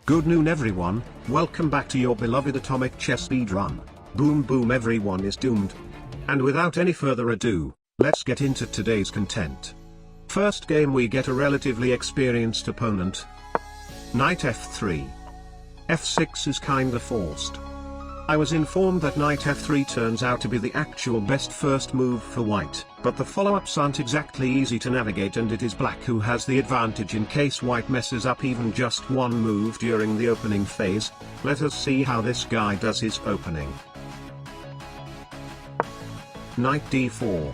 Good noon everyone, welcome back to your beloved atomic chess speedrun. Boom boom, everyone is doomed. And without any further ado, let's get into today's content. First game we get a relatively experienced opponent. Knight f3. f6 is kinda forced. I was informed that knight f3 turns out to be the actual best first move for white, but the follow-ups aren't exactly easy to navigate and it is black who has the advantage in case white messes up even just one move during the opening phase. Let us see how this guy does his opening. Knight d4.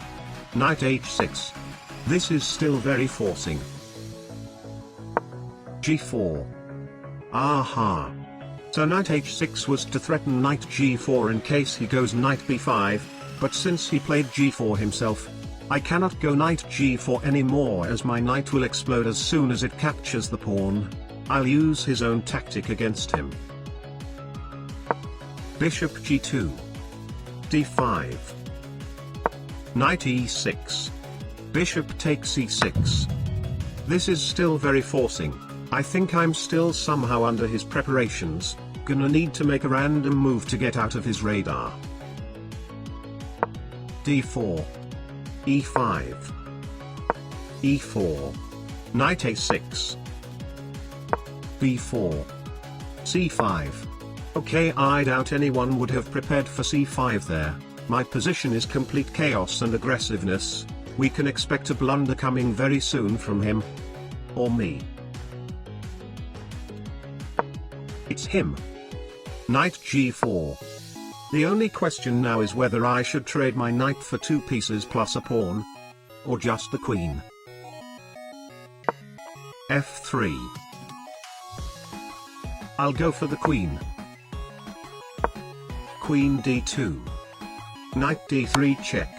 Knight h6. This is still very forcing. g4. Aha. So knight h6 was to threaten knight g4 in case he goes knight b5, but since he played g4 himself, I cannot go knight g4 anymore as my knight will explode as soon as it captures the pawn. I'll use his own tactic against him. Bishop g2. d5. Knight e6. Bishop takes e6. This is still very forcing. I think I'm still somehow under his preparations, gonna need to make a random move to get out of his radar. d4. e5. e4. Knight a6. b4. c5. Okay, I doubt anyone would have prepared for c5 there. My position is complete chaos and aggressiveness. We can expect a blunder coming very soon from him. Or me. It's him. Knight g4. The only question now is whether I should trade my knight for 2 pieces plus a pawn, or just the queen. f3. I'll go for the queen. Queen d2. Knight d3 check.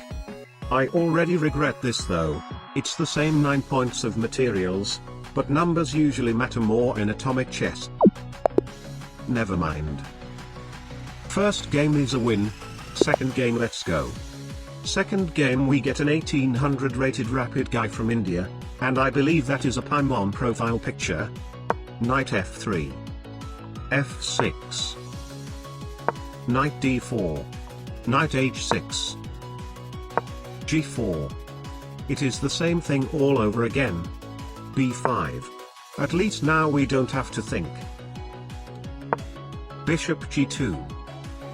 I already regret this though. It's the same 9 points of materials, but numbers usually matter more in atomic chess. Never mind. First game is a win, second game let's go. Second game we get an 1800 rated rapid guy from India, and I believe that is a Paimon profile picture. Knight f3. f6. Knight d4. Knight h6. g4. It is the same thing all over again. b5. At least now we don't have to think. Bishop g2.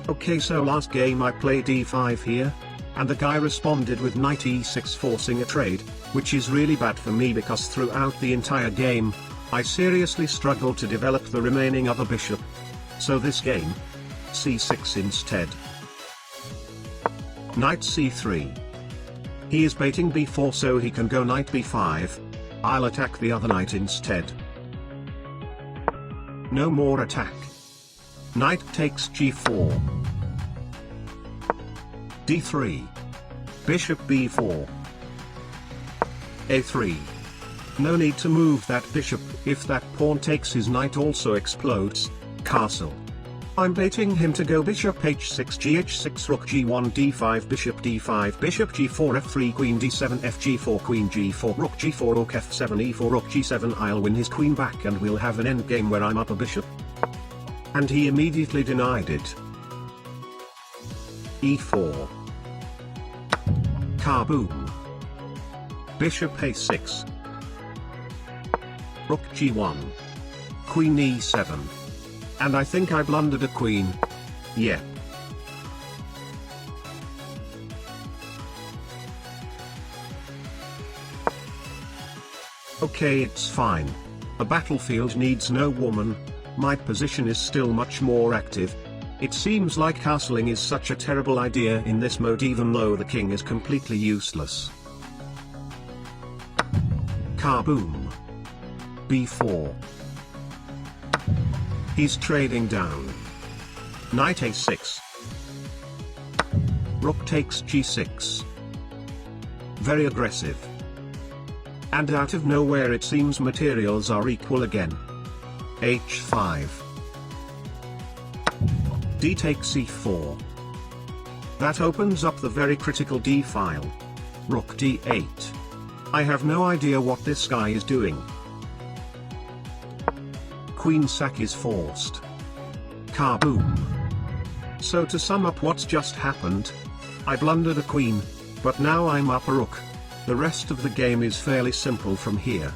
Okay, so last game I played e5 here, and the guy responded with knight e6 forcing a trade, which is really bad for me because throughout the entire game, I seriously struggled to develop the remaining other bishop. So this game, c6 instead. Knight c3. He is baiting b4 so he can go knight b5. I'll attack the other knight instead. No more attack. Knight takes g4. d3. Bishop b4. a3. No need to move that bishop, if that pawn takes his knight also explodes. Castle. I'm baiting him to go bishop h6 gh6 rook g1 d5 bishop d5 bishop g4 f3 queen d7 fg4 queen g4 rook g4 rook f7 e4 rook g7. I'll win his queen back and we'll have an endgame where I'm up a bishop. And he immediately denied it. e4. Kaboom. Bishop a6. Rook g1. Queen e7. And I think I blundered a queen. Yep. Okay, it's fine. A battlefield needs no woman. My position is still much more active. It seems like castling is such a terrible idea in this mode even though the king is completely useless. Kaboom. b4. He's trading down. Knight a6. Rook takes g6. Very aggressive. And out of nowhere it seems materials are equal again. h5. d takes e4. That opens up the very critical d file. Rook d8. I have no idea what this guy is doing. queen sack is forced. Kaboom! So to sum up what's just happened, I blundered a queen, but now I'm up a rook. The rest of the game is fairly simple from here.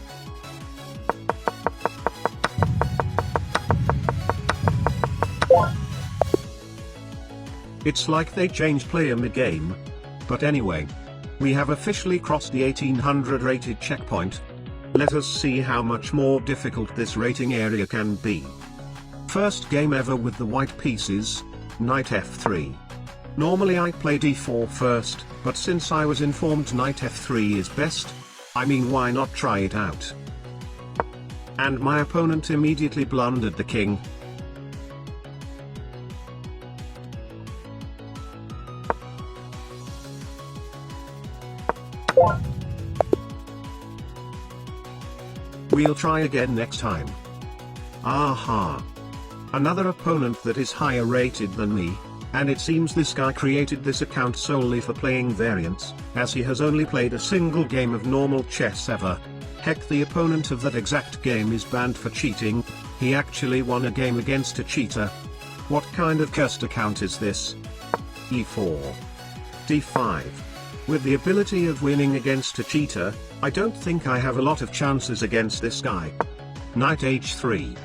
It's like they changed player mid-game. But anyway, we have officially crossed the 1800 rated checkpoint. Let us see how much more difficult this rating area can be. First game ever with the white pieces, knight f3. Normally I play d4 first, but since I was informed knight f3 is best, I mean why not try it out? And my opponent immediately blundered the king. We'll try again next time. Aha! Another opponent that is higher rated than me, and it seems this guy created this account solely for playing variants, as he has only played a single game of normal chess ever. Heck, the opponent of that exact game is banned for cheating. He actually won a game against a cheater. What kind of cursed account is this? e4. d5. With the ability of winning against a cheater, I don't think I have a lot of chances against this guy. Knight h3.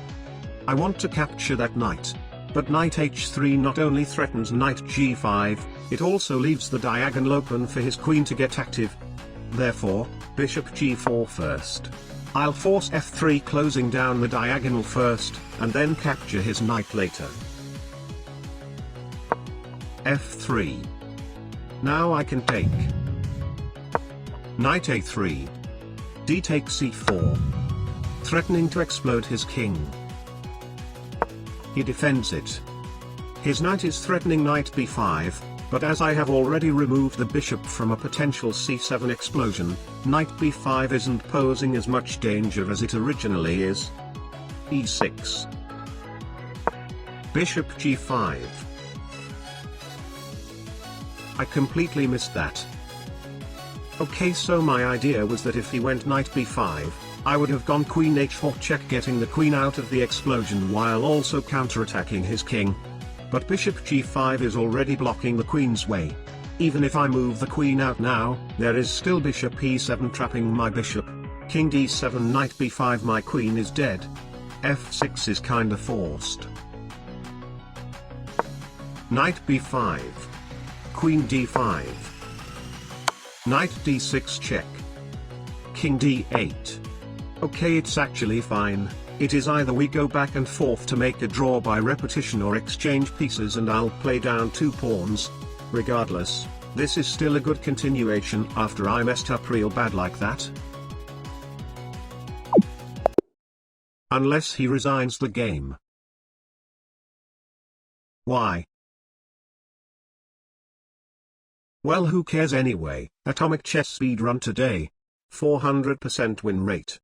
I want to capture that knight. But knight h3 not only threatens knight g5, it also leaves the diagonal open for his queen to get active. Therefore, bishop g4 first. I'll force f3 closing down the diagonal first, and then capture his knight later. f3. Now I can take. Knight a3. D takes c4. Threatening to explode his king. He defends it. His knight is threatening knight b5, but as I have already removed the bishop from a potential c7 explosion, knight b5 isn't posing as much danger as it originally is. e6. Bishop g5. I completely missed that. Okay, so my idea was that if he went knight b5, I would have gone queen h4 check, getting the queen out of the explosion while also counterattacking his king. But bishop g5 is already blocking the queen's way. Even if I move the queen out now, there is still bishop e7 trapping my bishop. King d7 knight b5, my queen is dead. f6 is kinda forced. Knight b5. Queen d5. Knight d6 check. King d8. Okay, it's actually fine. It is either we go back and forth to make a draw by repetition or exchange pieces and I'll play down 2 pawns. Regardless, this is still a good continuation after I messed up real bad like that. Unless he resigns the game. Why? Well, who cares anyway? Atomic chess speedrun today. 400% win rate.